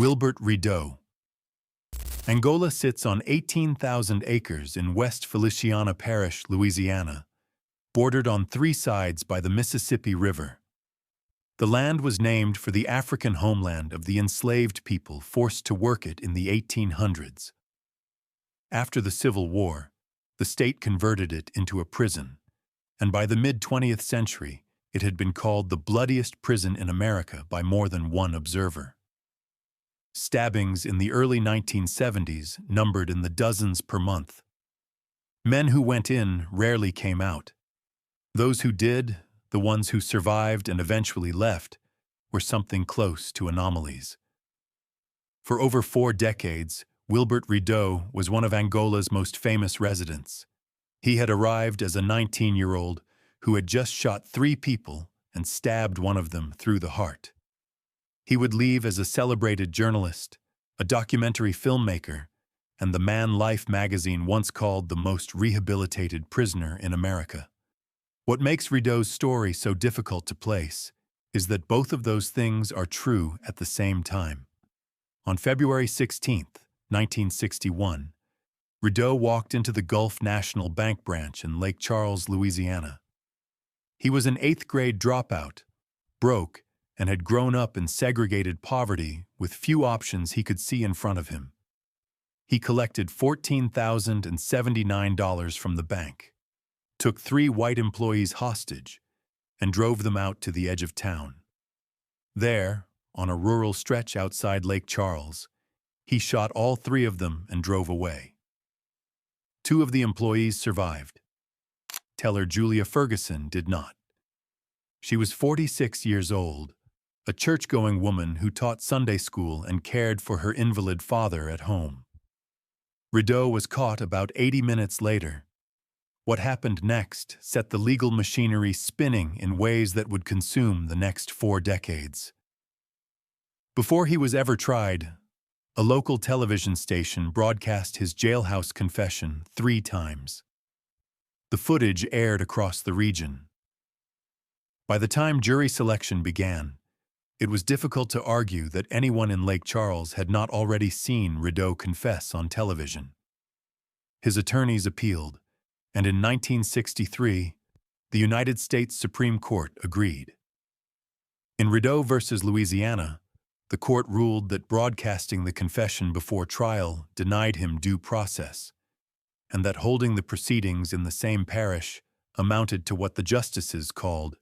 Wilbert Rideau. Angola sits on 18,000 acres in West Feliciana Parish, Louisiana, bordered on three sides by the Mississippi River. The land was named for the African homeland of the enslaved people forced to work it in the 1800s. After the Civil War, the state converted it into a prison, and by the mid-20th century, it had been called the bloodiest prison in America by more than one observer. Stabbings in the early 1970s numbered in the dozens per month. Men who went in rarely came out. Those who did, the ones who survived and eventually left, were something close to anomalies. For over 4 decades, Wilbert Rideau was one of Angola's most famous residents. He had arrived as a 19-year-old who had just shot 3 people and stabbed one of them through the heart. He would leave as a celebrated journalist, a documentary filmmaker, and the man Life magazine once called the most rehabilitated prisoner in America. What makes Rideau's story so difficult to place is that both of those things are true at the same time. On February 16, 1961, Rideau walked into the Gulf National Bank branch in Lake Charles, Louisiana. He was an 8th-grade dropout, broke, and had grown up in segregated poverty with few options he could see in front of him. He collected $14,079 from the bank, took 3 white employees hostage, and drove them out to the edge of town. There, on a rural stretch outside Lake Charles, he shot all 3 of them and drove away. 2 of the employees survived. Teller Julia Ferguson did not. She was 46 years old, a church-going woman who taught Sunday school and cared for her invalid father at home. Rideau was caught about 80 minutes later. What happened next set the legal machinery spinning in ways that would consume the next 4 decades. Before he was ever tried, a local television station broadcast his jailhouse confession 3 times. The footage aired across the region. By the time jury selection began, it was difficult to argue that anyone in Lake Charles had not already seen Rideau confess on television. His attorneys appealed, and in 1963, the United States Supreme Court agreed. In Rideau v. Louisiana, the court ruled that broadcasting the confession before trial denied him due process, and that holding the proceedings in the same parish amounted to what the justices called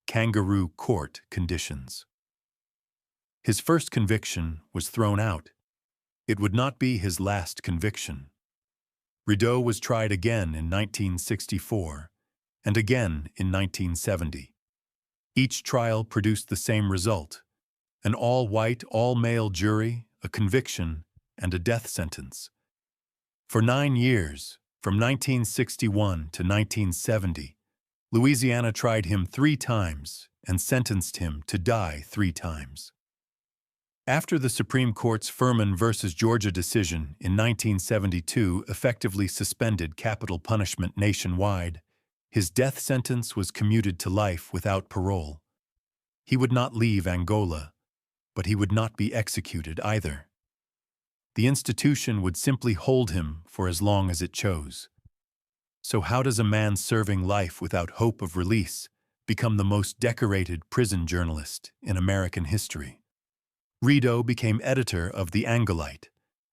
kangaroo court conditions. His first conviction was thrown out. It would not be his last conviction. Rideau was tried again in 1964 and again in 1970. Each trial produced the same result: an all-white, all-male jury, a conviction, and a death sentence. For 9 years, from 1961 to 1970, Louisiana tried him 3 times and sentenced him to die 3 times. After the Supreme Court's Furman v. Georgia decision in 1972 effectively suspended capital punishment nationwide, his death sentence was commuted to life without parole. He would not leave Angola, but he would not be executed either. The institution would simply hold him for as long as it chose. So how does a man serving life without hope of release become the most decorated prison journalist in American history? Rideau became editor of The Angolite,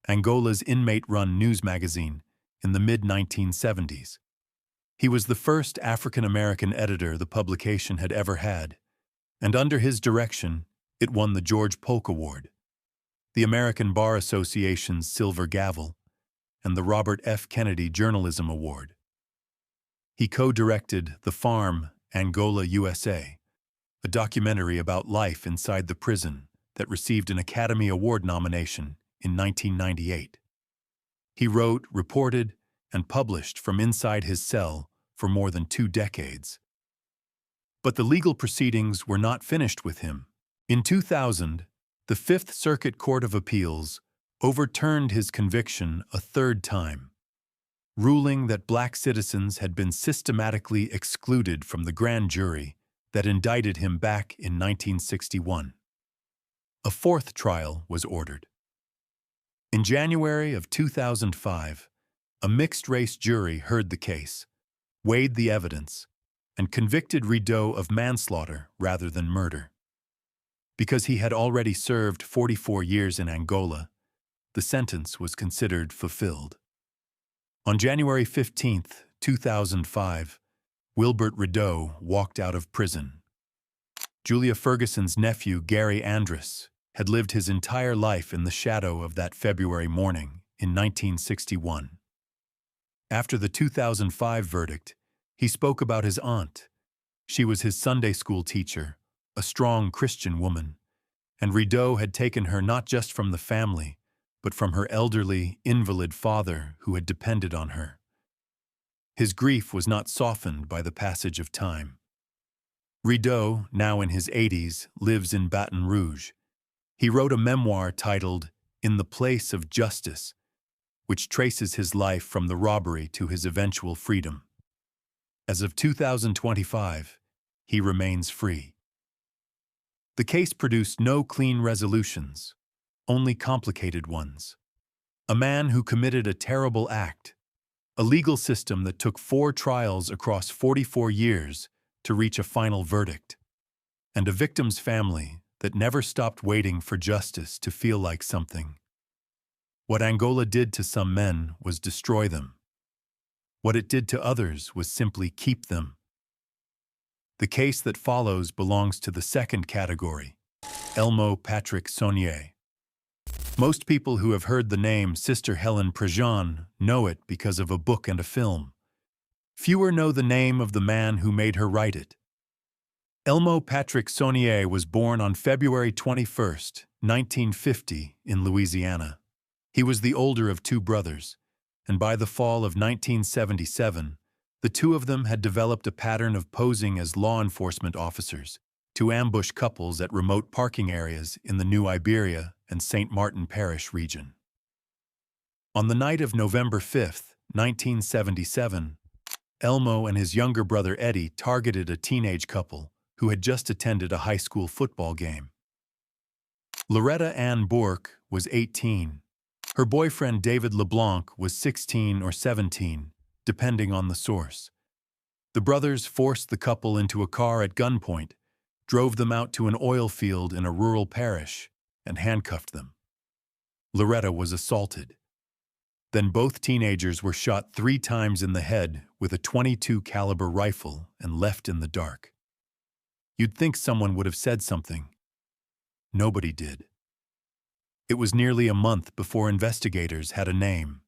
Angola's inmate-run news magazine, in the mid-1970s. He was the first African-American editor the publication had ever had, and under his direction, it won the George Polk Award, the American Bar Association's Silver Gavel, and the Robert F. Kennedy Journalism Award. He co-directed The Farm, Angola, USA, a documentary about life inside the prison that received an Academy Award nomination in 1998. He wrote, reported, and published from inside his cell for more than 2 decades. But the legal proceedings were not finished with him. In 2000, the Fifth Circuit Court of Appeals overturned his conviction a 3rd time, ruling that black citizens had been systematically excluded from the grand jury that indicted him back in 1961. A 4th trial was ordered. In January of 2005, a mixed-race jury heard the case, weighed the evidence, and convicted Rideau of manslaughter rather than murder. Because he had already served 44 years in Angola, the sentence was considered fulfilled. On January 15, 2005, Wilbert Rideau walked out of prison. Julia Ferguson's nephew, Gary Andrus, had lived his entire life in the shadow of that February morning in 1961. After the 2005 verdict, he spoke about his aunt. She was his Sunday school teacher, a strong Christian woman, and Rideau had taken her not just from the family, but from her elderly, invalid father who had depended on her. His grief was not softened by the passage of time. Rideau, now in his 80s, lives in Baton Rouge. He wrote a memoir titled In the Place of Justice, which traces his life from the robbery to his eventual freedom. As of 2025, he remains free. The case produced no clean resolutions, only complicated ones. A man who committed a terrible act, a legal system that took 4 trials across 44 years to reach a final verdict, and a victim's family that never stopped waiting for justice to feel like something. What Angola did to some men was destroy them. What it did to others was simply keep them. The case that follows belongs to the second category, Elmo Patrick Saunier. Most people who have heard the name Sister Helen Prejean know it because of a book and a film. Fewer know the name of the man who made her write it. Elmo Patrick Saunier was born on February 21, 1950, in Louisiana. He was the older of 2 brothers, and by the fall of 1977, the 2 of them had developed a pattern of posing as law enforcement officers to ambush couples at remote parking areas in the New Iberia and St. Martin Parish region. On the night of November 5, 1977, Elmo and his younger brother Eddie targeted a teenage couple who had just attended a high school football game. Loretta Ann Bourque was 18. Her boyfriend David LeBlanc was 16 or 17, depending on the source. The brothers forced the couple into a car at gunpoint, drove them out to an oil field in a rural parish, and handcuffed them. Loretta was assaulted. Then both teenagers were shot 3 times in the head with a .22 caliber rifle and left in the dark. You'd think someone would have said something. Nobody did. It was nearly a month before investigators had a name.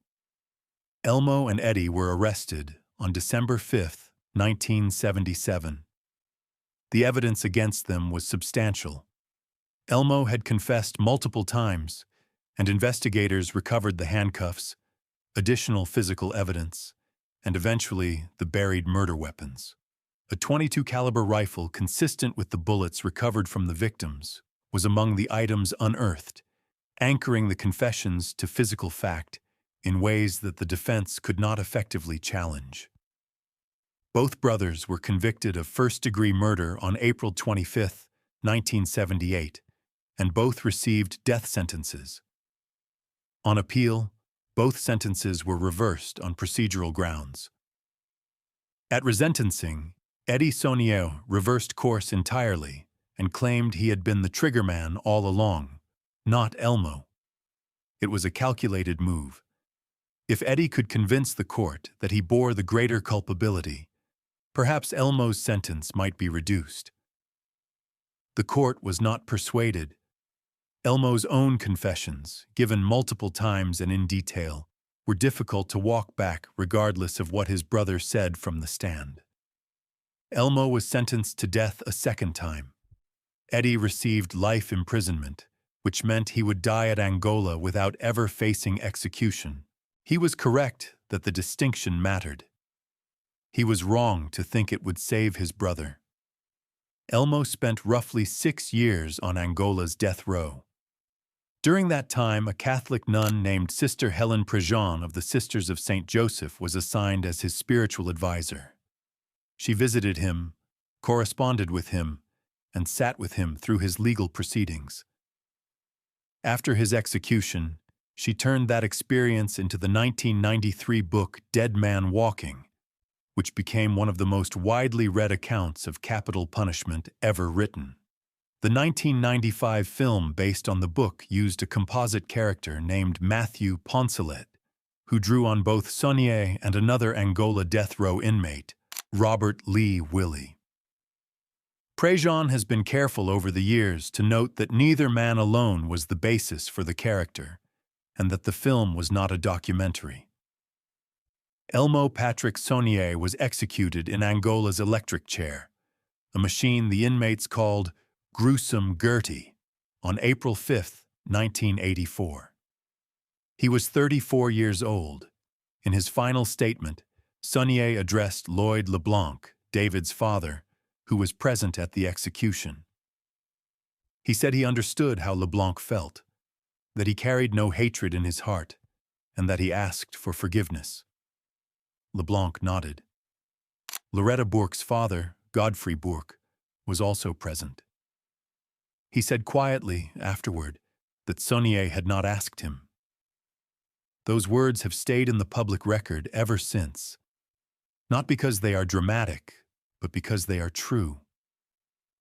Elmo and Eddie were arrested on December 5, 1977. The evidence against them was substantial. Elmo had confessed multiple times, and investigators recovered the handcuffs, additional physical evidence, and eventually the buried murder weapons. A .22 caliber rifle consistent with the bullets recovered from the victims was among the items unearthed, anchoring the confessions to physical fact in ways that the defense could not effectively challenge. Both brothers were convicted of first-degree murder on April 25, 1978, and both received death sentences. On appeal, both sentences were reversed on procedural grounds. At resentencing, Eddie Saunier reversed course entirely and claimed he had been the triggerman all along, not Elmo. It was a calculated move. If Eddie could convince the court that he bore the greater culpability, perhaps Elmo's sentence might be reduced. The court was not persuaded. Elmo's own confessions, given multiple times and in detail, were difficult to walk back regardless of what his brother said from the stand. Elmo was sentenced to death a second time. Eddie received life imprisonment, which meant he would die at Angola without ever facing execution. He was correct that the distinction mattered. He was wrong to think it would save his brother. Elmo spent roughly 6 years on Angola's death row. During that time, a Catholic nun named Sister Helen Prejean of the Sisters of St. Joseph was assigned as his spiritual advisor. She visited him, corresponded with him, and sat with him through his legal proceedings. After his execution, She turned that experience into the 1993 book Dead Man Walking, which became one of the most widely read accounts of capital punishment ever written. The 1995 film based on the book used a composite character named Matthew Poncelet, who drew on both Saunier and another Angola death row inmate, Robert Lee Willie. Prejean has been careful over the years to note that neither man alone was the basis for the character, and that the film was not a documentary. Elmo Patrick Saunier was executed in Angola's electric chair, a machine the inmates called Gruesome Gertie, on April 5, 1984. He was 34 years old. In his final statement, Saunier addressed Lloyd LeBlanc, David's father, who was present at the execution. He said he understood how LeBlanc felt, that he carried no hatred in his heart, and that he asked for forgiveness. LeBlanc nodded. Loretta Bourque's father, Godfrey Bourque, was also present. He said quietly, afterward, that Saunier had not asked him. Those words have stayed in the public record ever since, not because they are dramatic, but because they are true.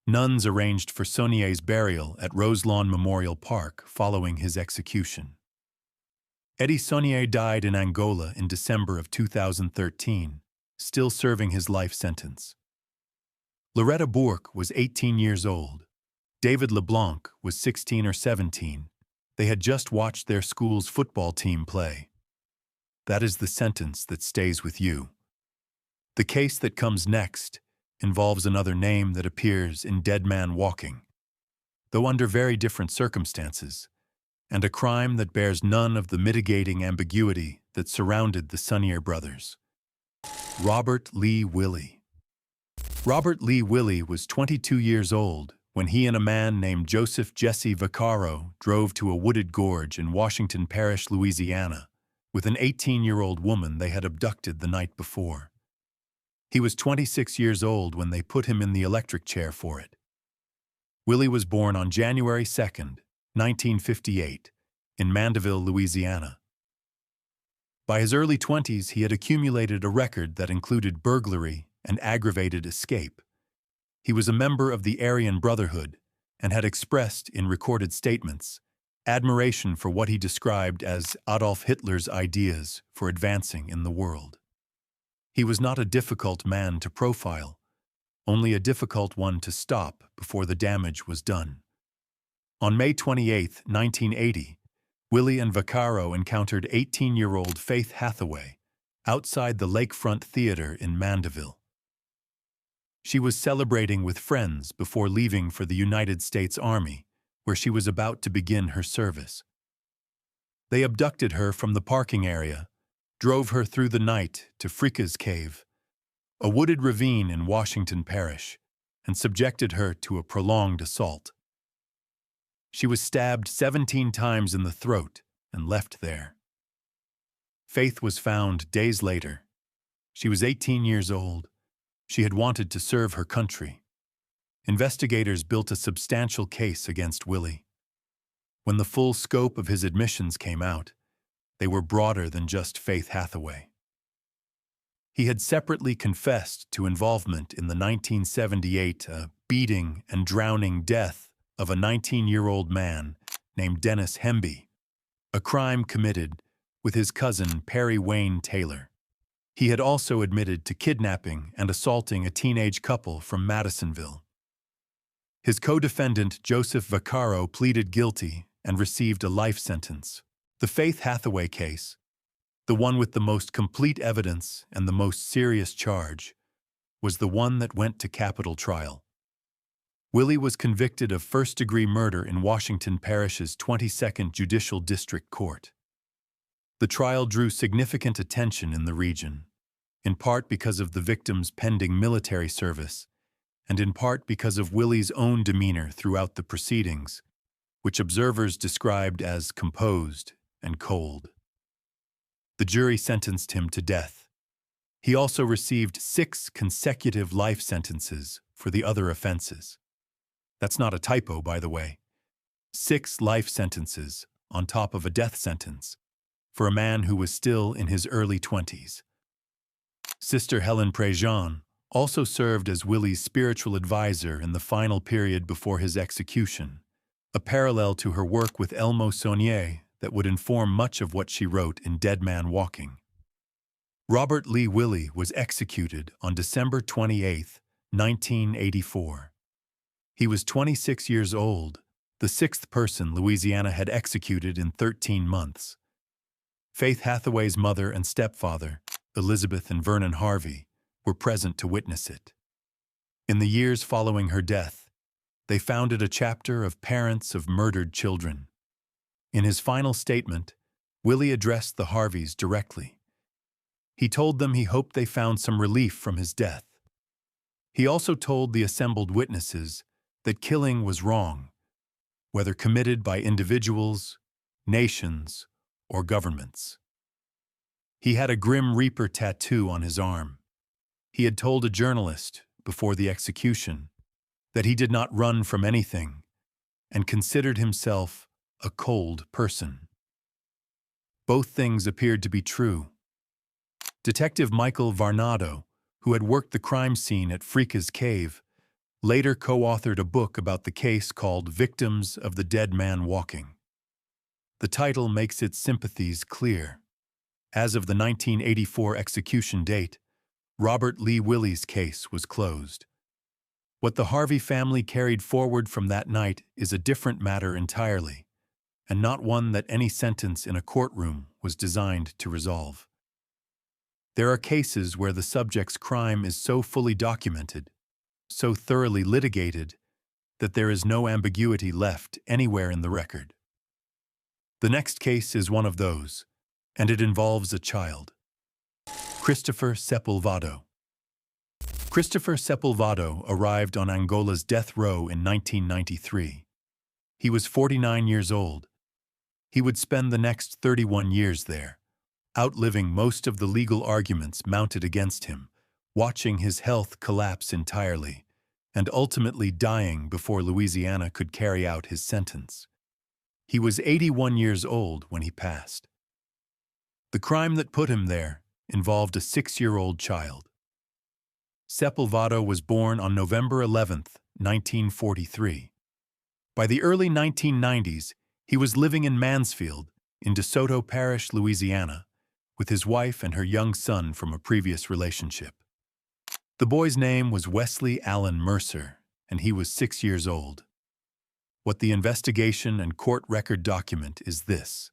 Nuns arranged for Saunier's burial at Roselawn Memorial Park following his execution. Eddie Saunier died in Angola in December of 2013, still serving his life sentence. Loretta Bourque was 18 years old. David LeBlanc was 16 or 17. They had just watched their school's football team play. That is the sentence that stays with you. The case that comes next involves another name that appears in Dead Man Walking, though under very different circumstances, and a crime that bears none of the mitigating ambiguity that surrounded the Saunier brothers. Robert Lee Willie. Robert Lee Willie was 22 years old when he and a man named Joseph Jesse Vaccaro drove to a wooded gorge in Washington Parish, Louisiana, with an 18-year-old woman they had abducted the night before. He was 26 years old when they put him in the electric chair for it. Willie was born on January 2, 1958, in Mandeville, Louisiana. By his early 20s, he had accumulated a record that included burglary and aggravated escape. He was a member of the Aryan Brotherhood and had expressed, in recorded statements, admiration for what he described as Adolf Hitler's ideas for advancing in the world. He was not a difficult man to profile, only a difficult one to stop before the damage was done. On May 28, 1980, Willie and Vaccaro encountered 18-year-old Faith Hathaway outside the Lakefront Theater in Mandeville. She was celebrating with friends before leaving for the United States Army, where she was about to begin her service. They abducted her from the parking area, drove her through the night to Fricka's Cave, a wooded ravine in Washington Parish, and subjected her to a prolonged assault. She was stabbed 17 times in the throat and left there. Faith was found days later. She was 18 years old. She had wanted to serve her country. Investigators built a substantial case against Willie. When the full scope of his admissions came out, they were broader than just Faith Hathaway. He had separately confessed to involvement in the 1978 beating and drowning death of a 19-year-old man named Dennis Hemby, a crime committed with his cousin Perry Wayne Taylor. He had also admitted to kidnapping and assaulting a teenage couple from Madisonville. His co-defendant Joseph Vaccaro pleaded guilty and received a life sentence. The Faith Hathaway case, the one with the most complete evidence and the most serious charge, was the one that went to capital trial. Willie was convicted of first-degree murder in Washington Parish's 22nd Judicial District Court. The trial drew significant attention in the region, in part because of the victim's pending military service, and in part because of Willie's own demeanor throughout the proceedings, which observers described as composed and cold. The jury sentenced him to death. He also received 6 consecutive life sentences for the other offenses. That's not a typo, by the way. 6 life sentences on top of a death sentence for a man who was still in his early 20s. Sister Helen Préjean also served as Willie's spiritual advisor in the final period before his execution, a parallel to her work with Elmo Saunier that would inform much of what she wrote in Dead Man Walking. Robert Lee Willie was executed on December 28, 1984. He was 26 years old, the sixth person Louisiana had executed in 13 months. Faith Hathaway's mother and stepfather, Elizabeth and Vernon Harvey, were present to witness it. In the years following her death, they founded a chapter of Parents of Murdered Children. In his final statement, Willie addressed the Harveys directly. He told them he hoped they found some relief from his death. He also told the assembled witnesses that killing was wrong, whether committed by individuals, nations, or governments. He had a Grim Reaper tattoo on his arm. He had told a journalist, before the execution, that he did not run from anything and considered himself a cold person. Both things appeared to be true. Detective Michael Varnado, who had worked the crime scene at Freeka's Cave, later co-authored a book about the case called Victims of the Dead Man Walking. The title makes its sympathies clear. As of the 1984 execution date, Robert Lee Willie's case was closed. What the Harvey family carried forward from that night is a different matter entirely, and not one that any sentence in a courtroom was designed to resolve. There are cases where the subject's crime is so fully documented, so thoroughly litigated, that there is no ambiguity left anywhere in the record. The next case is one of those, and it involves a child. Christopher Sepulvado. Christopher Sepulvado arrived on Angola's death row in 1993. He was 49 years old. He would spend the next 31 years there, outliving most of the legal arguments mounted against him, watching his health collapse entirely, and ultimately dying before Louisiana could carry out his sentence. He was 81 years old when he passed. The crime that put him there involved a 6-year-old child. Sepulvado was born on November 11, 1943. By the early 1990s, he was living in Mansfield, in DeSoto Parish, Louisiana, with his wife and her young son from a previous relationship. The boy's name was Wesley Allen Mercer, and he was 6 years old. What the investigation and court record document is this.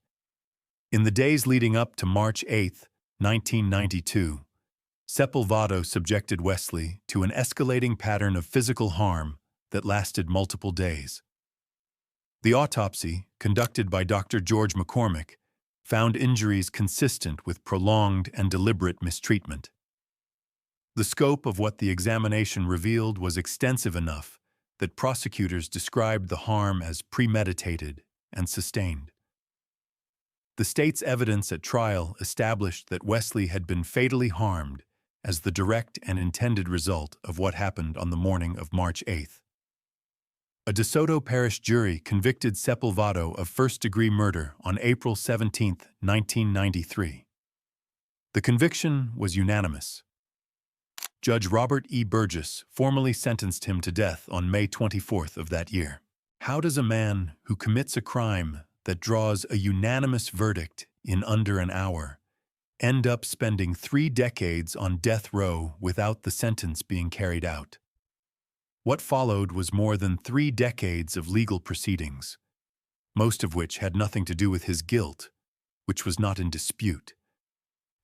In the days leading up to March 8, 1992, Sepulvado subjected Wesley to an escalating pattern of physical harm that lasted multiple days. The autopsy, conducted by Dr. George McCormick, found injuries consistent with prolonged and deliberate mistreatment. The scope of what the examination revealed was extensive enough that prosecutors described the harm as premeditated and sustained. The state's evidence at trial established that Wesley had been fatally harmed as the direct and intended result of what happened on the morning of March 8th. A DeSoto Parish jury convicted Sepulvado of first-degree murder on April 17, 1993. The conviction was unanimous. Judge Robert E. Burgess formally sentenced him to death on May 24th of that year. How does a man who commits a crime that draws a unanimous verdict in under an hour end up spending 3 decades on death row without the sentence being carried out? What followed was more than 3 decades of legal proceedings, most of which had nothing to do with his guilt, which was not in dispute,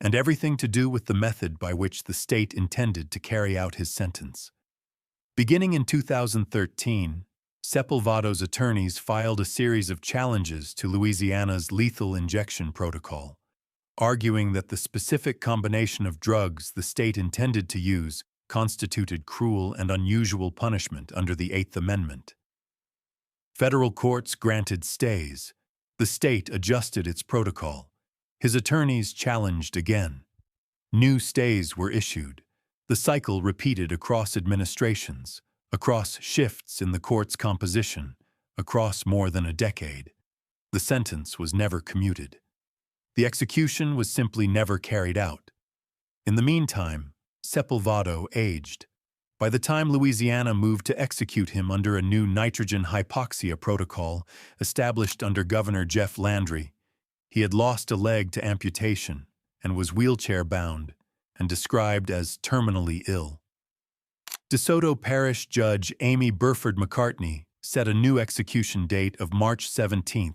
and everything to do with the method by which the state intended to carry out his sentence. Beginning in 2013, Sepulvado's attorneys filed a series of challenges to Louisiana's lethal injection protocol, arguing that the specific combination of drugs the state intended to use constituted cruel and unusual punishment under the Eighth Amendment. Federal courts granted stays. The state adjusted its protocol. His attorneys challenged again. New stays were issued. The cycle repeated across administrations, across shifts in the court's composition, across more than a decade. The sentence was never commuted. The execution was simply never carried out. In the meantime, Sepulvado aged. By the time Louisiana moved to execute him under a new nitrogen hypoxia protocol established under Governor Jeff Landry, he had lost a leg to amputation and was wheelchair-bound and described as terminally ill. DeSoto Parish Judge Amy Burford McCartney set a new execution date of March 17,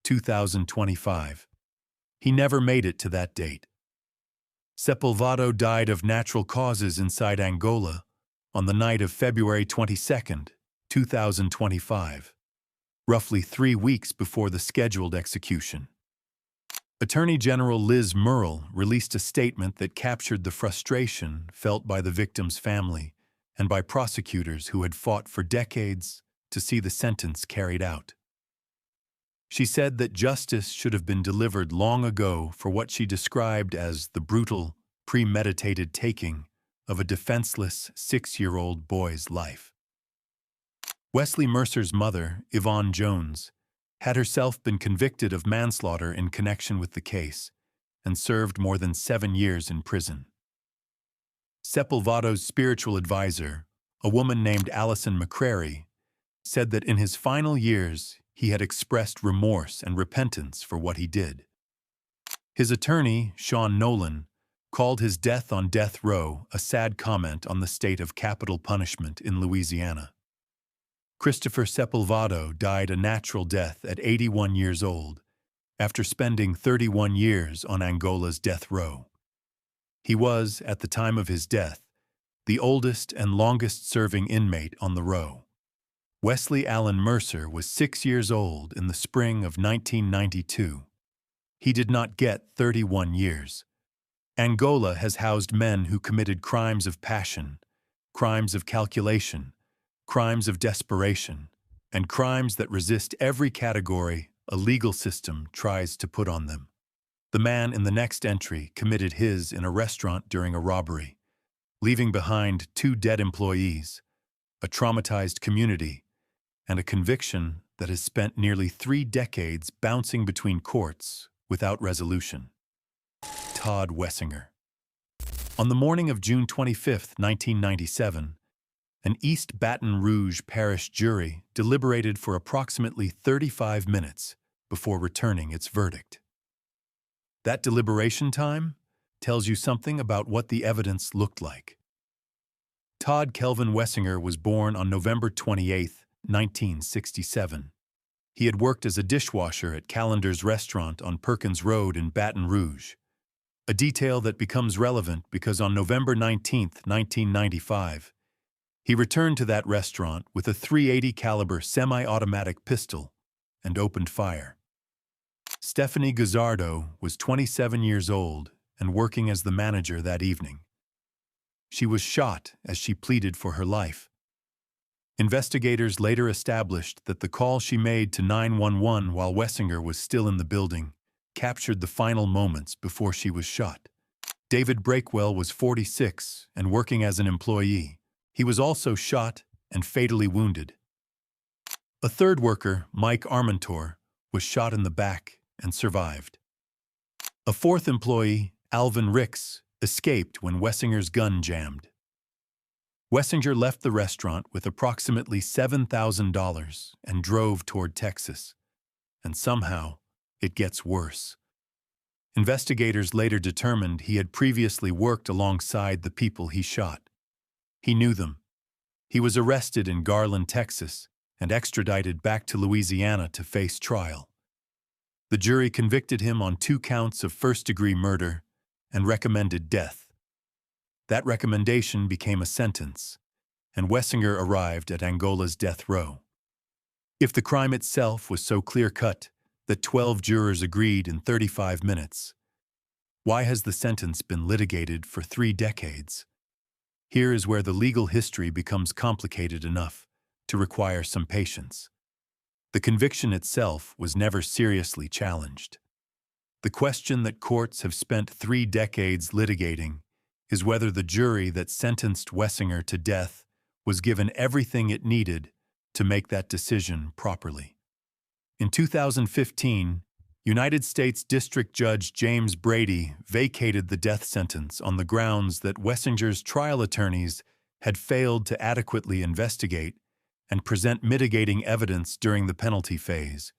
2025. He never made it to that date. Sepulvado died of natural causes inside Angola on the night of February 22, 2025, roughly 3 weeks before the scheduled execution. Attorney General Liz Murrill released a statement that captured the frustration felt by the victim's family and by prosecutors who had fought for decades to see the sentence carried out. She said that justice should have been delivered long ago for what she described as the brutal, premeditated taking of a defenseless 6-year-old boy's life. Wesley Mercer's mother, Yvonne Jones, had herself been convicted of manslaughter in connection with the case and served more than 7 years in prison. Sepulvado's spiritual advisor, a woman named Allison McCrary, said that in his final years he had expressed remorse and repentance for what he did. His attorney, Sean Nolan, called his death on death row a sad comment on the state of capital punishment in Louisiana. Christopher Sepulvado died a natural death at 81 years old after spending 31 years on Angola's death row. He was, at the time of his death, the oldest and longest-serving inmate on the row. Wesley Allen Mercer was 6 years old in the spring of 1992. He did not get 31 years. Angola has housed men who committed crimes of passion, crimes of calculation, crimes of desperation, and crimes that resist every category a legal system tries to put on them. The man in the next entry committed his in a restaurant during a robbery, leaving behind 2 dead employees, a traumatized community, and a conviction that has spent nearly 3 decades bouncing between courts without resolution. Todd Wessinger. On the morning of June 25, 1997, an East Baton Rouge Parish jury deliberated for approximately 35 minutes before returning its verdict. That deliberation time tells you something about what the evidence looked like. Todd Kelvin Wessinger was born on November 28, 1967. He had worked as a dishwasher at Calendar's restaurant on Perkins Road in Baton Rouge, a detail that becomes relevant because on November 19, 1995, he returned to that restaurant with a .380 caliber semi-automatic pistol and opened fire. Stephanie Gazzardo was 27 years old and working as the manager that evening. She was shot as she pleaded for her life. Investigators later established that the call she made to 911 while Wessinger was still in the building captured the final moments before she was shot. David Breakwell was 46 and working as an employee. He was also shot and fatally wounded. A third worker, Mike Armentor, was shot in the back and survived. A fourth employee, Alvin Ricks, escaped when Wessinger's gun jammed. Wessinger left the restaurant with approximately $7,000 and drove toward Texas. And somehow, it gets worse. Investigators later determined he had previously worked alongside the people he shot. He knew them. He was arrested in Garland, Texas, and extradited back to Louisiana to face trial. The jury convicted him on 2 counts of first-degree murder and recommended death. That recommendation became a sentence, and Wessinger arrived at Angola's death row. If the crime itself was so clear-cut that 12 jurors agreed in 35 minutes, why has the sentence been litigated for 3 decades? Here is where the legal history becomes complicated enough to require some patience. The conviction itself was never seriously challenged. The question that courts have spent 3 decades litigating is whether the jury that sentenced Wessinger to death was given everything it needed to make that decision properly. In 2015, United States District Judge James Brady vacated the death sentence on the grounds that Wessinger's trial attorneys had failed to adequately investigate and present mitigating evidence during the penalty phase.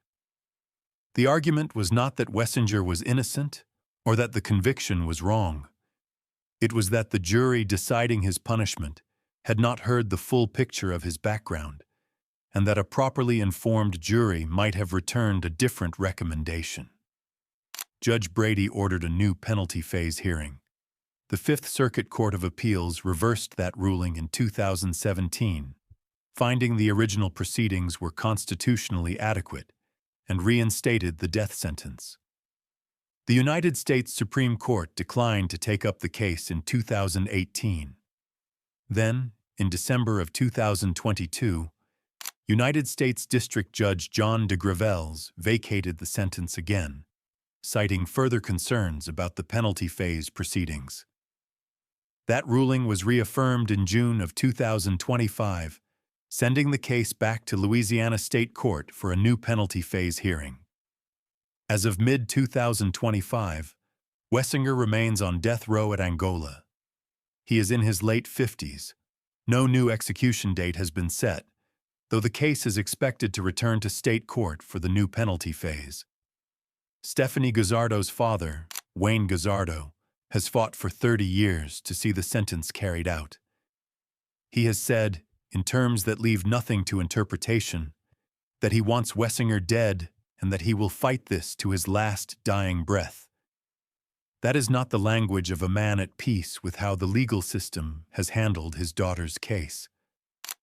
The argument was not that Wessinger was innocent or that the conviction was wrong. It was that the jury deciding his punishment had not heard the full picture of his background, and that a properly informed jury might have returned a different recommendation. Judge Brady ordered a new penalty phase hearing. The Fifth Circuit Court of Appeals reversed that ruling in 2017, finding the original proceedings were constitutionally adequate, and reinstated the death sentence. The United States Supreme Court declined to take up the case in 2018. Then, in December of 2022, United States District Judge John de Gravels vacated the sentence again, citing further concerns about the penalty phase proceedings. That ruling was reaffirmed in June of 2025, sending the case back to Louisiana State Court for a new penalty phase hearing. As of mid-2025, Wessinger remains on death row at Angola. He is in his late 50s. No new execution date has been set, though the case is expected to return to state court for the new penalty phase. Stephanie Guzzardo's father, Wayne Guzzardo, has fought for 30 years to see the sentence carried out. He has said, in terms that leave nothing to interpretation, that he wants Wessinger dead and that he will fight this to his last dying breath. That is not the language of a man at peace with how the legal system has handled his daughter's case.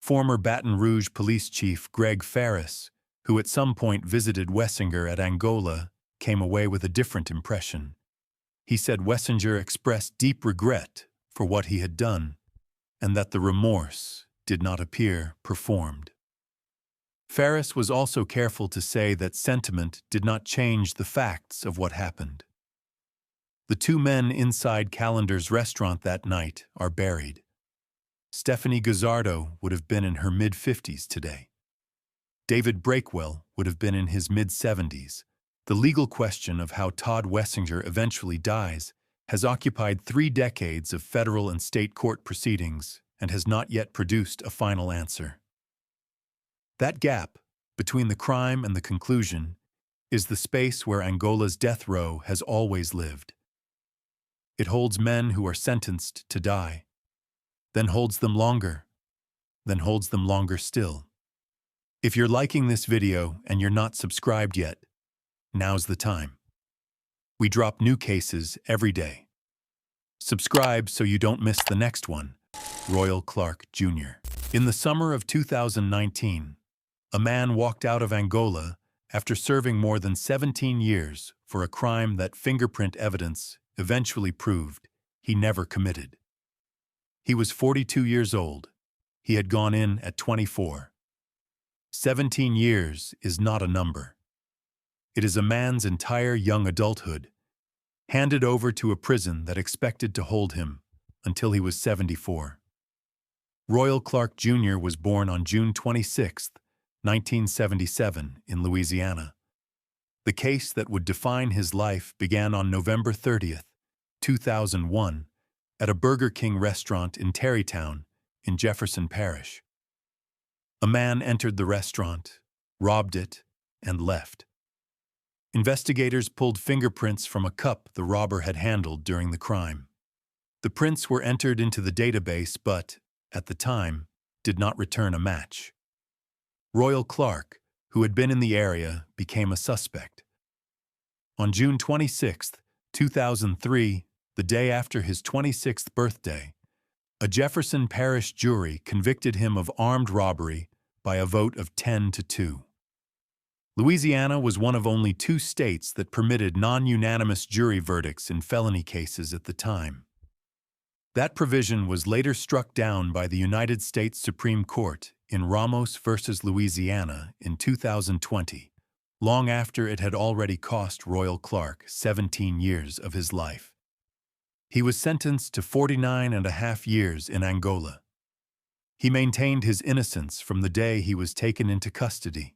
Former Baton Rouge Police Chief Greg Ferris, who at some point visited Wessinger at Angola, came away with a different impression. He said Wessinger expressed deep regret for what he had done, and that the remorse did not appear performed. Ferris was also careful to say that sentiment did not change the facts of what happened. The two men inside Calendar's restaurant that night are buried. Stephanie Guzzardo would have been in her mid-50s today. David Breakwell would have been in his mid-70s. The legal question of how Todd Wessinger eventually dies has occupied 3 decades of federal and state court proceedings and has not yet produced a final answer. That gap between the crime and the conclusion is the space where Angola's death row has always lived. It holds men who are sentenced to die, then holds them longer, then holds them longer still. If you're liking this video and you're not subscribed yet, now's the time. We drop new cases every day. Subscribe so you don't miss the next one. Royal Clark, Jr. In the summer of 2019, a man walked out of Angola after serving more than 17 years for a crime that fingerprint evidence eventually proved he never committed. He was 42 years old. He had gone in at 24. 17 years is not a number. It is a man's entire young adulthood, handed over to a prison that expected to hold him until he was 74. Royal Clark Jr. was born on June 26, 1977, in Louisiana. The case that would define his life began on November 30, 2001, at a Burger King restaurant in Terrytown in Jefferson Parish. A man entered the restaurant, robbed it, and left. Investigators pulled fingerprints from a cup the robber had handled during the crime. The prints were entered into the database but, at the time, did not return a match. Royal Clark, who had been in the area, became a suspect. On June 26, 2003, the day after his 26th birthday, a Jefferson Parish jury convicted him of armed robbery by a vote of 10-2. Louisiana was one of only 2 states that permitted non-unanimous jury verdicts in felony cases at the time. That provision was later struck down by the United States Supreme Court in Ramos v. Louisiana in 2020, long after it had already cost Royal Clark 17 years of his life. He was sentenced to 49.5 years in Angola. He maintained his innocence from the day he was taken into custody.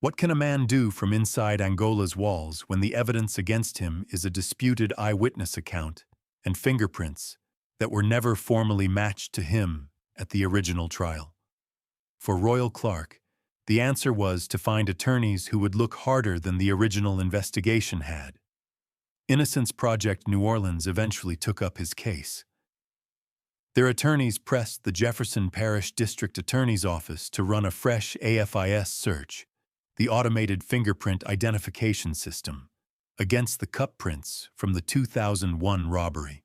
What can a man do from inside Angola's walls when the evidence against him is a disputed eyewitness account and fingerprints that were never formally matched to him at the original trial? For Royal Clark, the answer was to find attorneys who would look harder than the original investigation had. Innocence Project New Orleans eventually took up his case. Their attorneys pressed the Jefferson Parish District Attorney's Office to run a fresh AFIS search, the Automated Fingerprint Identification System, against the cup prints from the 2001 robbery.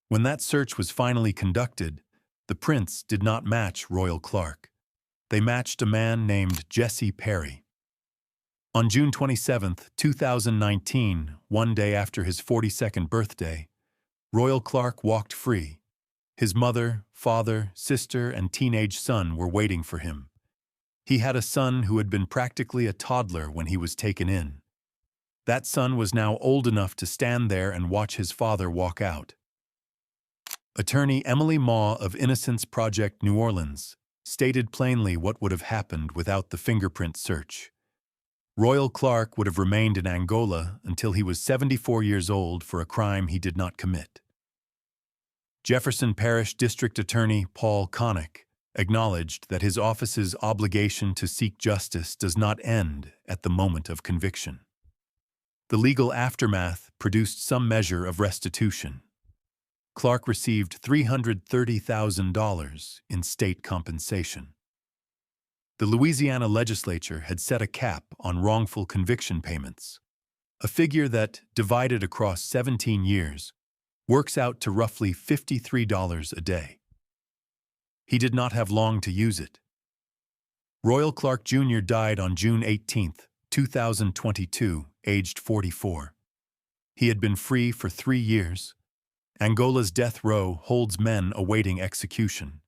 When that search was finally conducted, the prints did not match Royal Clark. They matched a man named Jesse Perry. On June 27, 2019, one day after his 42nd birthday, Royal Clark walked free. His mother, father, sister, and teenage son were waiting for him. He had a son who had been practically a toddler when he was taken in. That son was now old enough to stand there and watch his father walk out. Attorney Emily Maw of Innocence Project New Orleans stated plainly what would have happened without the fingerprint search. Royal Clark would have remained in Angola until he was 74 years old for a crime he did not commit. Jefferson Parish District Attorney Paul Connick acknowledged that his office's obligation to seek justice does not end at the moment of conviction. The legal aftermath produced some measure of restitution. Clark received $330,000 in state compensation. The Louisiana legislature had set a cap on wrongful conviction payments, a figure that, divided across 17 years, works out to roughly $53 a day. He did not have long to use it. Royal Clark Jr. died on June 18, 2022, aged 44. He had been free for 3 years. Angola's death row holds men awaiting execution.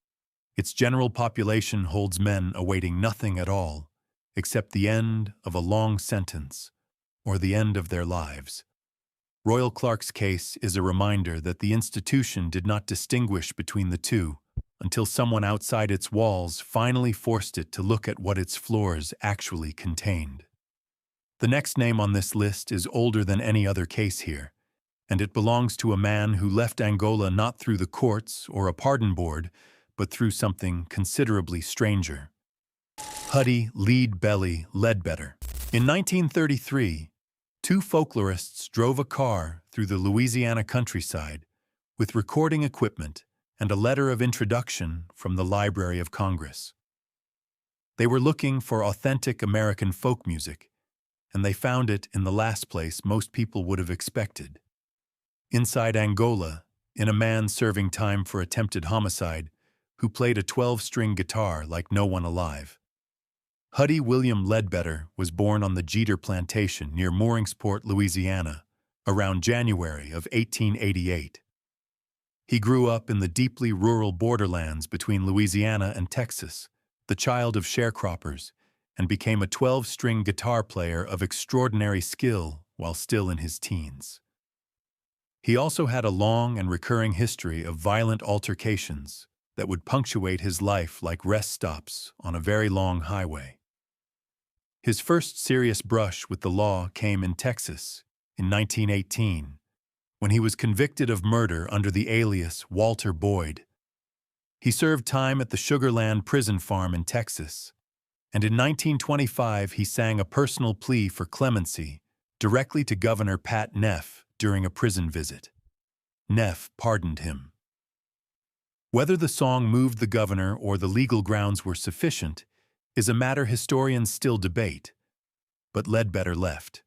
Its general population holds men awaiting nothing at all, except the end of a long sentence or the end of their lives. Royal Clark's case is a reminder that the institution did not distinguish between the two until someone outside its walls finally forced it to look at what its floors actually contained. The next name on this list is older than any other case here, and it belongs to a man who left Angola not through the courts or a pardon board, but through something considerably stranger. Huddy Lead Belly Ledbetter. In 1933, 2 folklorists drove a car through the Louisiana countryside with recording equipment and a letter of introduction from the Library of Congress. They were looking for authentic American folk music, and they found it in the last place most people would have expected. Inside Angola, in a man serving time for attempted homicide, who played a 12-string guitar like no one alive. Huddy William Ledbetter was born on the Jeter Plantation near Mooringsport, Louisiana, around January of 1888. He grew up in the deeply rural borderlands between Louisiana and Texas, the child of sharecroppers, and became a 12-string guitar player of extraordinary skill while still in his teens. He also had a long and recurring history of violent altercations that would punctuate his life like rest stops on a very long highway. His first serious brush with the law came in Texas in 1918, when he was convicted of murder under the alias Walter Boyd. He served time at the Sugarland prison farm in Texas, and in 1925 he sang a personal plea for clemency directly to Governor Pat Neff during a prison visit. Neff pardoned him. Whether the song moved the governor or the legal grounds were sufficient is a matter historians still debate, but Ledbetter left.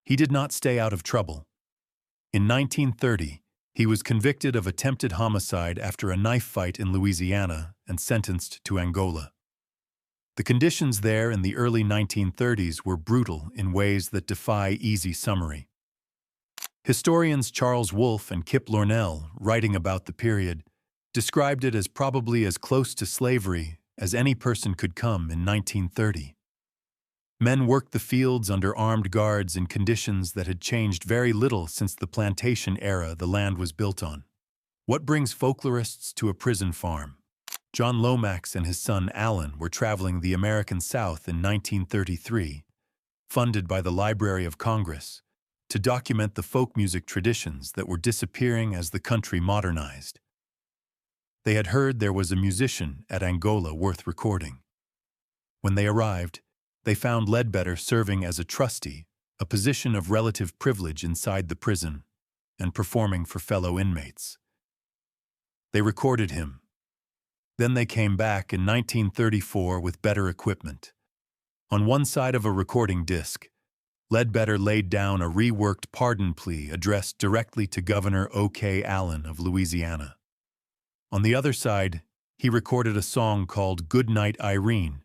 He did not stay out of trouble. In 1930, he was convicted of attempted homicide after a knife fight in Louisiana and sentenced to Angola. The conditions there in the early 1930s were brutal in ways that defy easy summary. Historians Charles Wolfe and Kip Lornell, writing about the period, described it as probably as close to slavery as any person could come in 1930. Men worked the fields under armed guards in conditions that had changed very little since the plantation era the land was built on. What brings folklorists to a prison farm? John Lomax and his son Alan were traveling the American South in 1933, funded by the Library of Congress, to document the folk music traditions that were disappearing as the country modernized. They had heard there was a musician at Angola worth recording. When they arrived, they found Ledbetter serving as a trustee, a position of relative privilege inside the prison, and performing for fellow inmates. They recorded him. Then they came back in 1934 with better equipment. On one side of a recording disc, Ledbetter laid down a reworked pardon plea addressed directly to Governor O.K. Allen of Louisiana. On the other side, he recorded a song called "Good Night, Irene."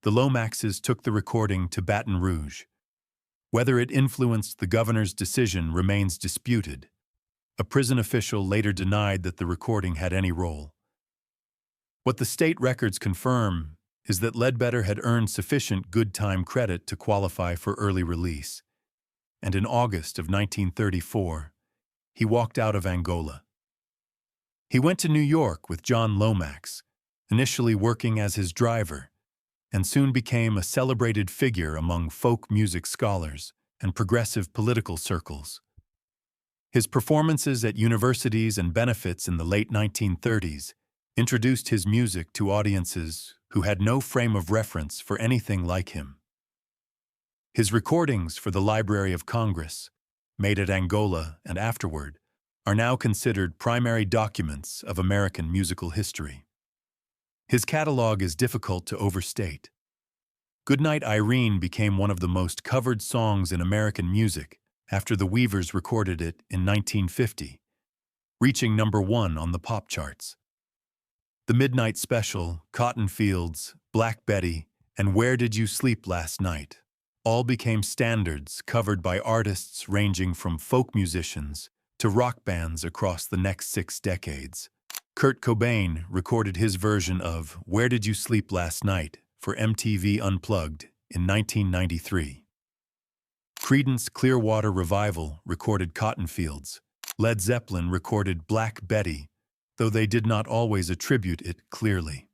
The Lomaxes took the recording to Baton Rouge. Whether it influenced the governor's decision remains disputed. A prison official later denied that the recording had any role. What the state records confirm is that Ledbetter had earned sufficient good time credit to qualify for early release, and in August of 1934, he walked out of Angola. He went to New York with John Lomax, initially working as his driver, and soon became a celebrated figure among folk music scholars and progressive political circles. His performances at universities and benefits in the late 1930s introduced his music to audiences who had no frame of reference for anything like him. His recordings for the Library of Congress, made at Angola and afterward, are now considered primary documents of American musical history. His catalog is difficult to overstate. "Goodnight, Irene" became one of the most covered songs in American music after the Weavers recorded it in 1950, reaching #1 on the pop charts. The Midnight Special, Cotton Fields, Black Betty, and Where Did You Sleep Last Night all became standards covered by artists ranging from folk musicians to rock bands across the next 6 decades. Kurt Cobain recorded his version of "Where Did You Sleep Last Night" for MTV Unplugged in 1993. Creedence Clearwater Revival recorded Cotton Fields. Led Zeppelin recorded Black Betty, though they did not always attribute it clearly.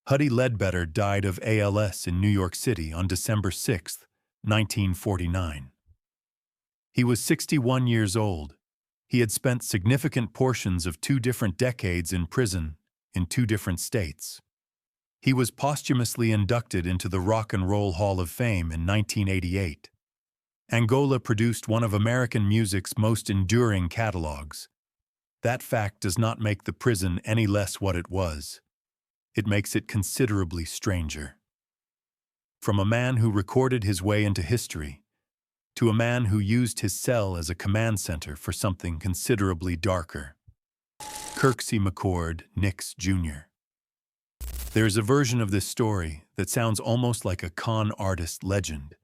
Huddie Ledbetter died of ALS in New York City on December 6, 1949. He was 61 years old. He had spent significant portions of 2 different decades in prison in 2 different states. He was posthumously inducted into the Rock and Roll Hall of Fame in 1988. Angola produced one of American music's most enduring catalogs. That fact does not make the prison any less what it was. It makes it considerably stranger. From a man who recorded his way into history, to a man who used his cell as a command center for something considerably darker. Kirksey McCord Nix, Jr. There is a version of this story that sounds almost like a con artist legend,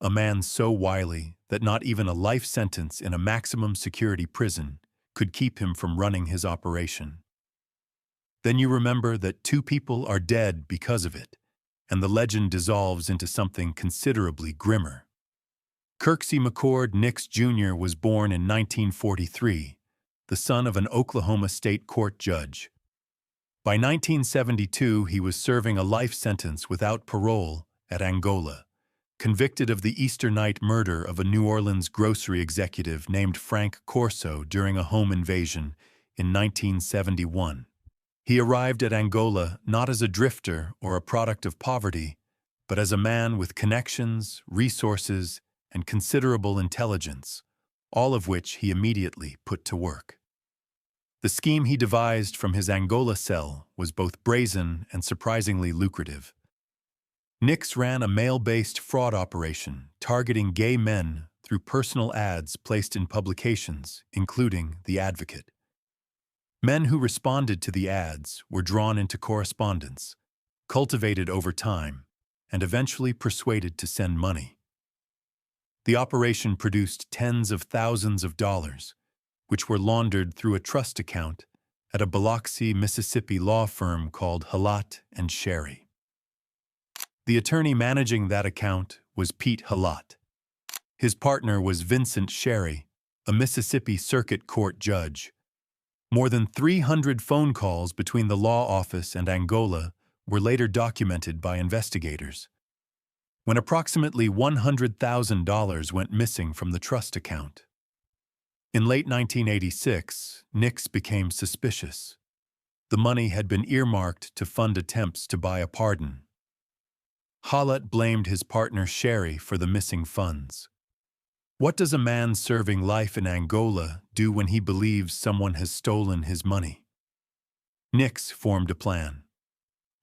a man so wily that not even a life sentence in a maximum security prison could keep him from running his operation. Then you remember that 2 people are dead because of it, and the legend dissolves into something considerably grimmer. Kirksey McCord Nix, Jr. was born in 1943, the son of an Oklahoma State court judge. By 1972, he was serving a life sentence without parole at Angola, convicted of the Easter night murder of a New Orleans grocery executive named Frank Corso during a home invasion in 1971. He arrived at Angola not as a drifter or a product of poverty, but as a man with connections, resources, and considerable intelligence, all of which he immediately put to work. The scheme he devised from his Angola cell was both brazen and surprisingly lucrative. Nix ran a mail-based fraud operation targeting gay men through personal ads placed in publications, including The Advocate. Men who responded to the ads were drawn into correspondence, cultivated over time, and eventually persuaded to send money. The operation produced tens of thousands of dollars, which were laundered through a trust account at a Biloxi, Mississippi law firm called Halat and Sherry. The attorney managing that account was Pete Halat. His partner was Vincent Sherry, a Mississippi Circuit Court judge. More than 300 phone calls between the law office and Angola were later documented by investigators. When approximately $100,000 went missing from the trust account. In late 1986, Nix became suspicious. The money had been earmarked to fund attempts to buy a pardon. Hallett blamed his partner Sherry for the missing funds. What does a man serving life in Angola do when he believes someone has stolen his money? Nix formed a plan.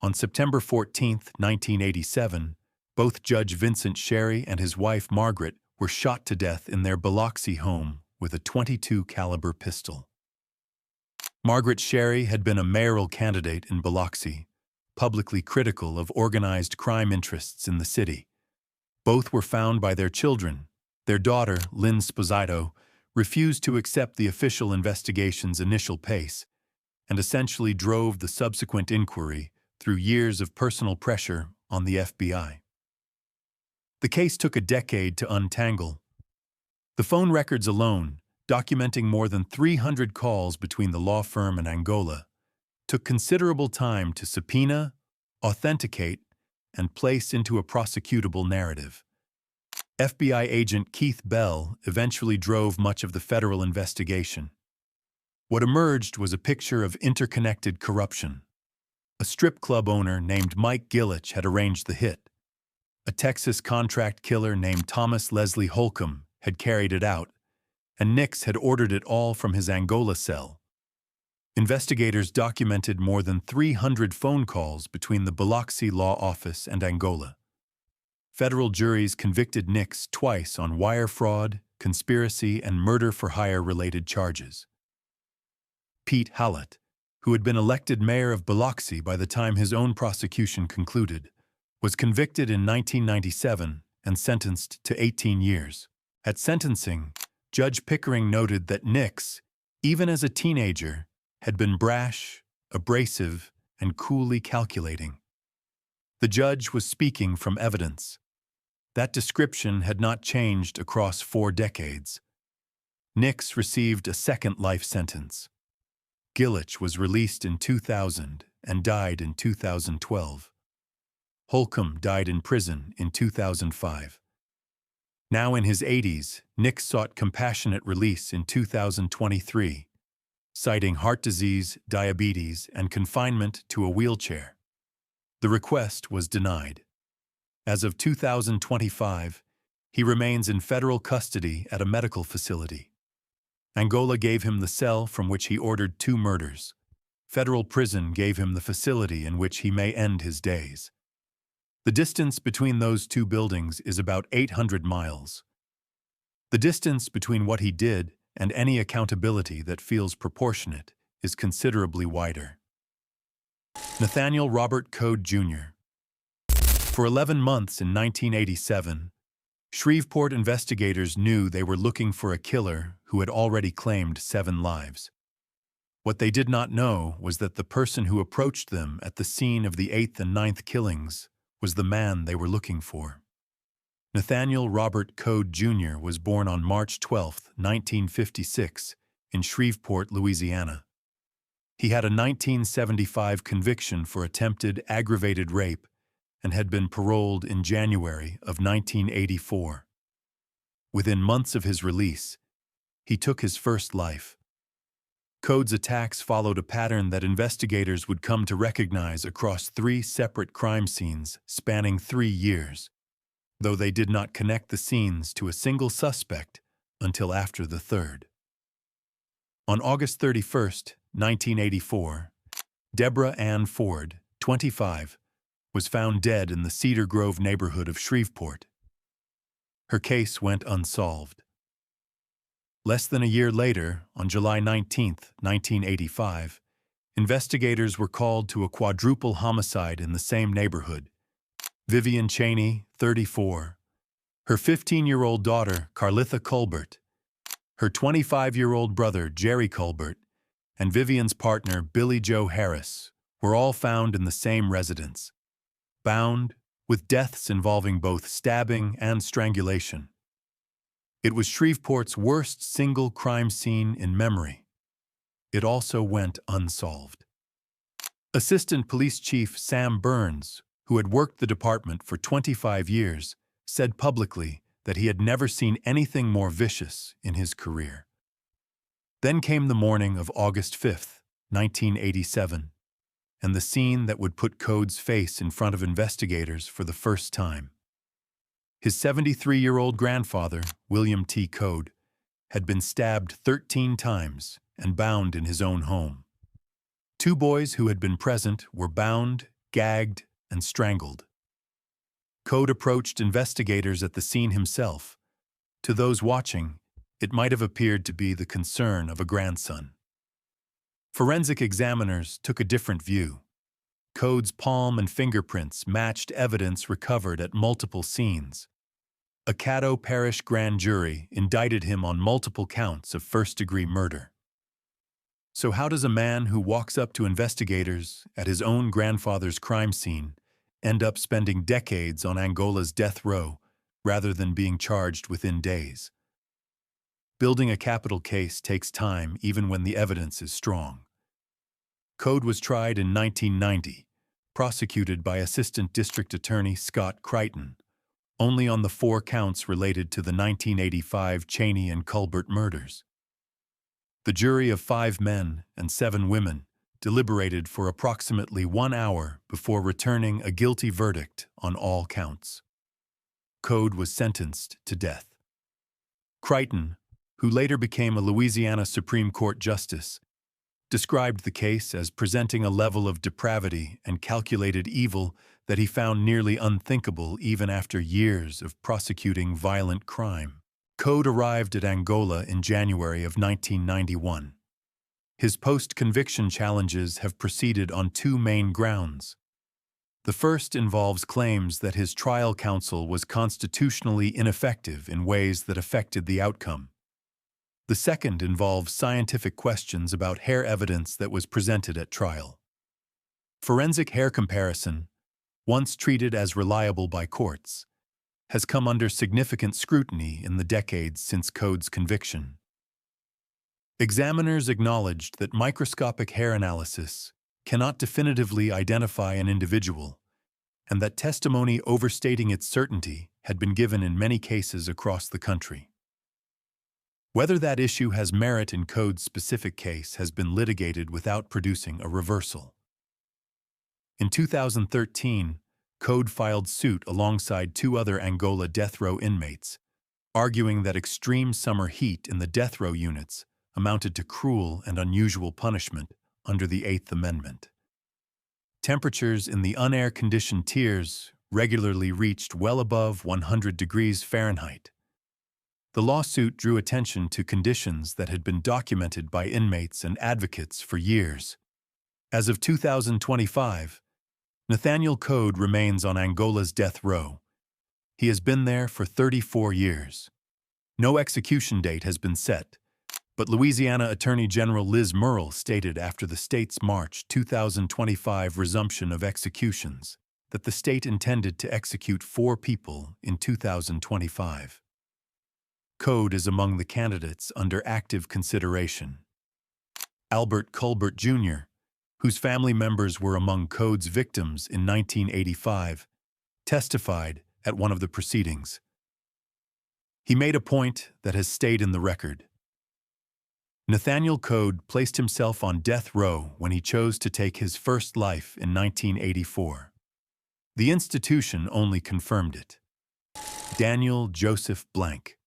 On September 14, 1987, both Judge Vincent Sherry and his wife Margaret were shot to death in their Biloxi home with a .22 caliber pistol. Margaret Sherry had been a mayoral candidate in Biloxi, publicly critical of organized crime interests in the city. Both were found by their children. Their daughter, Lynn Sposito, refused to accept the official investigation's initial pace and essentially drove the subsequent inquiry through years of personal pressure on the FBI. The case took a decade to untangle. The phone records alone, documenting more than 300 calls between the law firm and Angola, took considerable time to subpoena, authenticate, and place into a prosecutable narrative. FBI agent Keith Bell eventually drove much of the federal investigation. What emerged was a picture of interconnected corruption. A strip club owner named Mike Gillich had arranged the hit. A Texas contract killer named Thomas Leslie Holcomb had carried it out, and Nix had ordered it all from his Angola cell. Investigators documented more than 300 phone calls between the Biloxi law office and Angola. Federal juries convicted Nix twice on wire fraud, conspiracy, and murder-for-hire related charges. Pete Hallett, who had been elected mayor of Biloxi by the time his own prosecution concluded, was convicted in 1997 and sentenced to 18 years. At sentencing, Judge Pickering noted that Nix, even as a teenager, had been brash, abrasive, and coolly calculating. The judge was speaking from evidence. That description had not changed across 4 decades. Nix received a second life sentence. Gillich was released in 2000 and died in 2012. Holcomb died in prison in 2005. Now in his 80s, Nix sought compassionate release in 2023, citing heart disease, diabetes, and confinement to a wheelchair. The request was denied. As of 2025, he remains in federal custody at a medical facility. Angola gave him the cell from which he ordered 2 murders. Federal prison gave him the facility in which he may end his days. The distance between those 2 buildings is about 800 miles. The distance between what he did and any accountability that feels proportionate is considerably wider. Nathaniel Robert Code Jr. For 11 months in 1987, Shreveport investigators knew they were looking for a killer who had already claimed 7 lives. What they did not know was that the person who approached them at the scene of the 8th and 9th killings was the man they were looking for. Nathaniel Robert Code Jr. was born on March 12, 1956, in Shreveport, Louisiana. He had a 1975 conviction for attempted aggravated rape and had been paroled in January of 1984. Within months of his release, he took his first life. Code's attacks followed a pattern that investigators would come to recognize across 3 separate crime scenes spanning 3 years, though they did not connect the scenes to a single suspect until after the 3rd. On August 31, 1984, Deborah Ann Ford, 25, was found dead in the Cedar Grove neighborhood of Shreveport. Her case went unsolved. Less than a year later, on July 19, 1985, investigators were called to a quadruple homicide in the same neighborhood. Vivian Cheney, 34, her 15-year-old daughter, Carlitha Colbert, her 25-year-old brother, Jerry Colbert, and Vivian's partner, Billy Joe Harris, were all found in the same residence, bound, with deaths involving both stabbing and strangulation. It was Shreveport's worst single crime scene in memory. it also went unsolved. Assistant Police Chief Sam Burns, who had worked the department for 25 years, said publicly that he had never seen anything more vicious in his career. Then came the morning of August 5th, 1987, and the scene that would put Code's face in front of investigators for the first time. His 73-year-old grandfather, William T. Code, had been stabbed 13 times and bound in his own home. Two boys who had been present were bound, gagged, and strangled. Code approached investigators at the scene himself. To those watching, it might have appeared to be the concern of a grandson. Forensic examiners took a different view. Code's palm and fingerprints matched evidence recovered at multiple scenes. A Caddo Parish grand jury indicted him on multiple counts of first-degree murder. So how does a man who walks up to investigators at his own grandfather's crime scene end up spending decades on Angola's death row rather than being charged within days? Building a capital case takes time even when the evidence is strong. Code was tried in 1990, prosecuted by Assistant District Attorney Scott Crichton, only on the 4 counts related to the 1985 Cheney and Culbert murders. The jury of 5 men and 7 women deliberated for approximately 1 hour before returning a guilty verdict on all counts. Code was sentenced to death. Crichton, who later became a Louisiana Supreme Court justice, described the case as presenting a level of depravity and calculated evil that he found nearly unthinkable even after years of prosecuting violent crime. Code arrived at Angola in January of 1991. His post-conviction challenges have proceeded on 2 main grounds. The first involves claims that his trial counsel was constitutionally ineffective in ways that affected the outcome. The second involves scientific questions about hair evidence that was presented at trial. Forensic hair comparison, once treated as reliable by courts, has come under significant scrutiny in the decades since Code's conviction. Examiners acknowledged that microscopic hair analysis cannot definitively identify an individual, and that testimony overstating its certainty had been given in many cases across the country. Whether that issue has merit in Code's specific case has been litigated without producing a reversal. In 2013, Code filed suit alongside 2 other Angola death row inmates, arguing that extreme summer heat in the death row units amounted to cruel and unusual punishment under the 8th Amendment. Temperatures in the unair-conditioned tiers regularly reached well above 100 degrees Fahrenheit. The lawsuit drew attention to conditions that had been documented by inmates and advocates for years. As of 2025, Nathaniel Code remains on Angola's death row. He has been there for 34 years. No execution date has been set, but Louisiana Attorney General Liz Murrill stated after the state's March 2025 resumption of executions that the state intended to execute 4 people in 2025. Code is among the candidates under active consideration. Albert Culbert Jr., whose family members were among Code's victims in 1985, testified at one of the proceedings. He made a point that has stayed in the record. Nathaniel Code placed himself on death row when he chose to take his first life in 1984. The institution only confirmed it. Daniel Joseph Blank.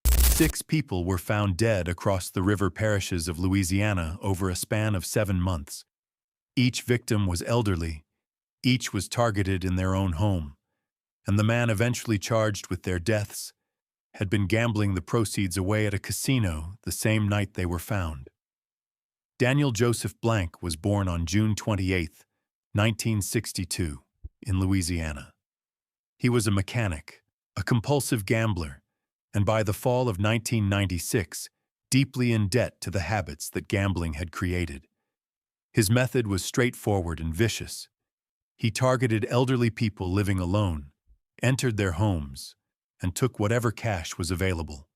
6 people were found dead across the river parishes of Louisiana over a span of 7 months. Each victim was elderly, each was targeted in their own home, and the man eventually charged with their deaths had been gambling the proceeds away at a casino the same night they were found. Daniel Joseph Blank was born on June 28, 1962, in Louisiana. He was a mechanic, a compulsive gambler, and by the fall of 1996, deeply in debt to the habits that gambling had created. His method was straightforward and vicious. He targeted elderly people living alone, entered their homes, and took whatever cash was available.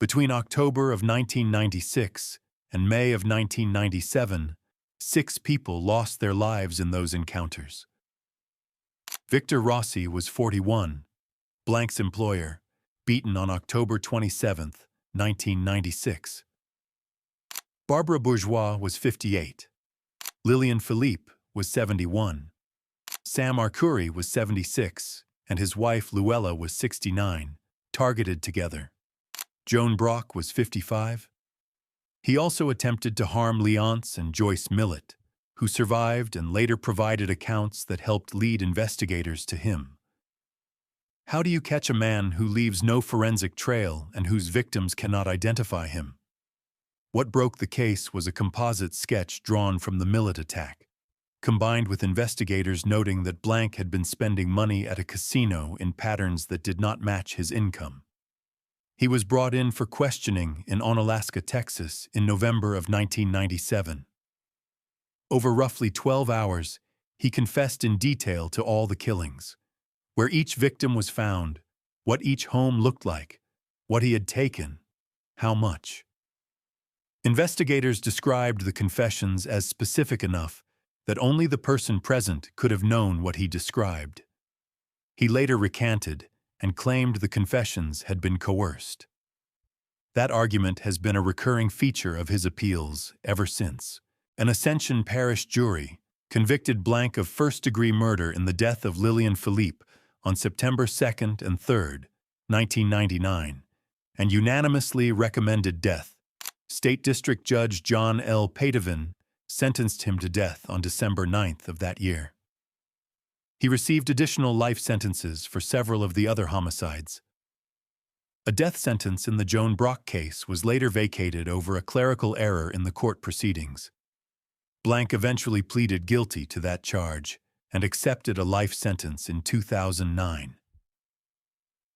Between October of 1996 and May of 1997, 6 people lost their lives in those encounters. Victor Rossi was 41, Blank's employer, beaten on October 27, 1996. Barbara Bourgeois was 58. Lillian Philippe was 71. Sam Arcuri was 76, and his wife Luella was 69, targeted together. Joan Brock was 55. He also attempted to harm Leonce and Joyce Millett, who survived and later provided accounts that helped lead investigators to him. How do you catch a man who leaves no forensic trail and whose victims cannot identify him? What broke the case was a composite sketch drawn from the Millett attack, combined with investigators noting that Blank had been spending money at a casino in patterns that did not match his income. He was brought in for questioning in Onalaska, Texas, in November of 1997. Over roughly 12 hours, he confessed in detail to all the killings, where each victim was found, what each home looked like, what he had taken, how much. Investigators described the confessions as specific enough that only the person present could have known what he described. He later recanted and claimed the confessions had been coerced. That argument has been a recurring feature of his appeals ever since. An Ascension Parish jury convicted Blank of first-degree murder in the death of Lillian Philippe on September 2nd and 3rd, 1999, and unanimously recommended death. State District Judge John L. Padavin sentenced him to death on December 9th of that year. He received additional life sentences for several of the other homicides. A death sentence in the Joan Brock case was later vacated over a clerical error in the court proceedings. Blank eventually pleaded guilty to that charge and accepted a life sentence in 2009.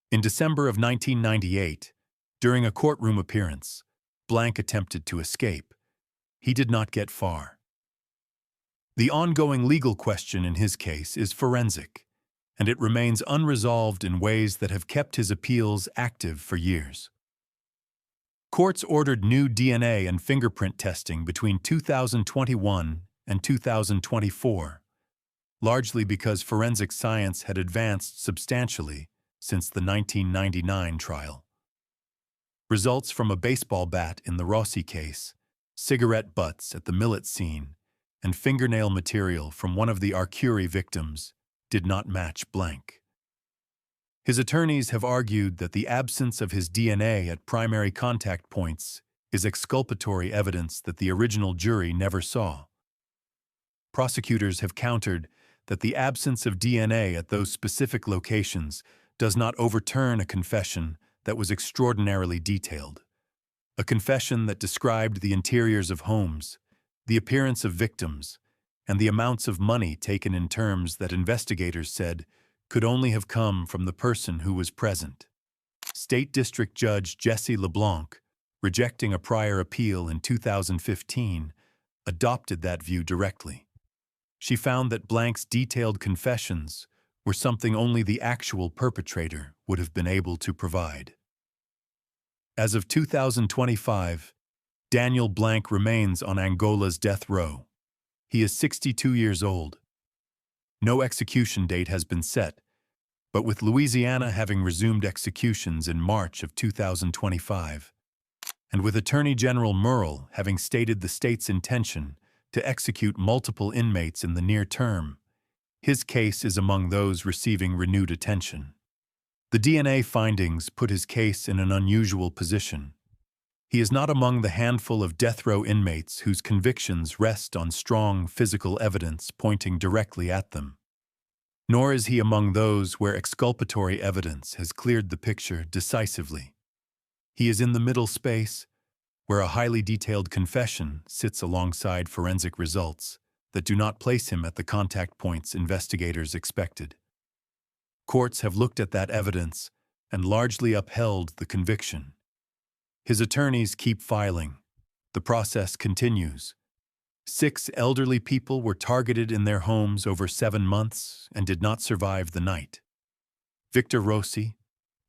In December of 1998, during a courtroom appearance, Blank attempted to escape. He did not get far. The ongoing legal question in his case is forensic, and it remains unresolved in ways that have kept his appeals active for years. Courts ordered new DNA and fingerprint testing between 2021 and 2024, largely because forensic science had advanced substantially since the 1999 trial. Results from a baseball bat in the Rossi case, cigarette butts at the Millett scene, and fingernail material from one of the Arcuri victims did not match Blank. His attorneys have argued that the absence of his DNA at primary contact points is exculpatory evidence that the original jury never saw. Prosecutors have countered that the absence of DNA at those specific locations does not overturn a confession that was extraordinarily detailed. A confession that described the interiors of homes, the appearance of victims, and the amounts of money taken in terms that investigators said could only have come from the person who was present. State District Judge Jessie LeBlanc, rejecting a prior appeal in 2015, adopted that view directly. She found that Blank's detailed confessions were something only the actual perpetrator would have been able to provide. As of 2025, Daniel Blank remains on Angola's death row. He is 62 years old. No execution date has been set, but with Louisiana having resumed executions in March of 2025, and with Attorney General Murrell having stated the state's intention to execute multiple inmates in the near term, his case is among those receiving renewed attention. The DNA findings put his case in an unusual position. He is not among the handful of death row inmates whose convictions rest on strong physical evidence pointing directly at them. Nor is he among those where exculpatory evidence has cleared the picture decisively. He is in the middle space, where a highly detailed confession sits alongside forensic results that do not place him at the contact points investigators expected. Courts have looked at that evidence and largely upheld the conviction. His attorneys keep filing. The process continues. 6 elderly people were targeted in their homes over 7 months and did not survive the night. Victor Rossi,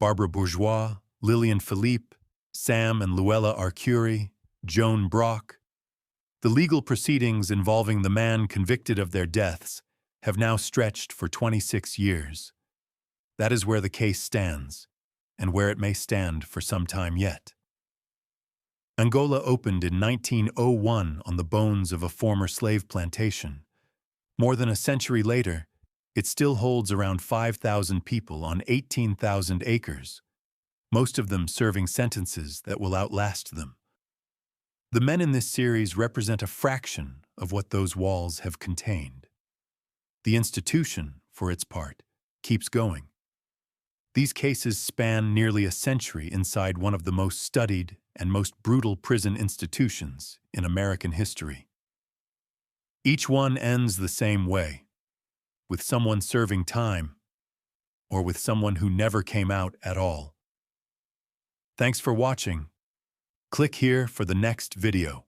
Barbara Bourgeois, Lillian Philippe, Sam and Luella Arcuri, Joan Brock, The legal proceedings involving the man convicted of their deaths have now stretched for 26 years. That is where the case stands, and where it may stand for some time yet. Angola opened in 1901 on the bones of a former slave plantation. More than a century later, it still holds around 5,000 people on 18,000 acres, most of them serving sentences that will outlast them. The men in this series represent a fraction of what those walls have contained. The institution, for its part, keeps going. These cases span nearly a century inside one of the most studied and most brutal prison institutions in American history. Each one ends the same way, with someone serving time, or with someone who never came out at all. Thanks for watching. Click here for the next video.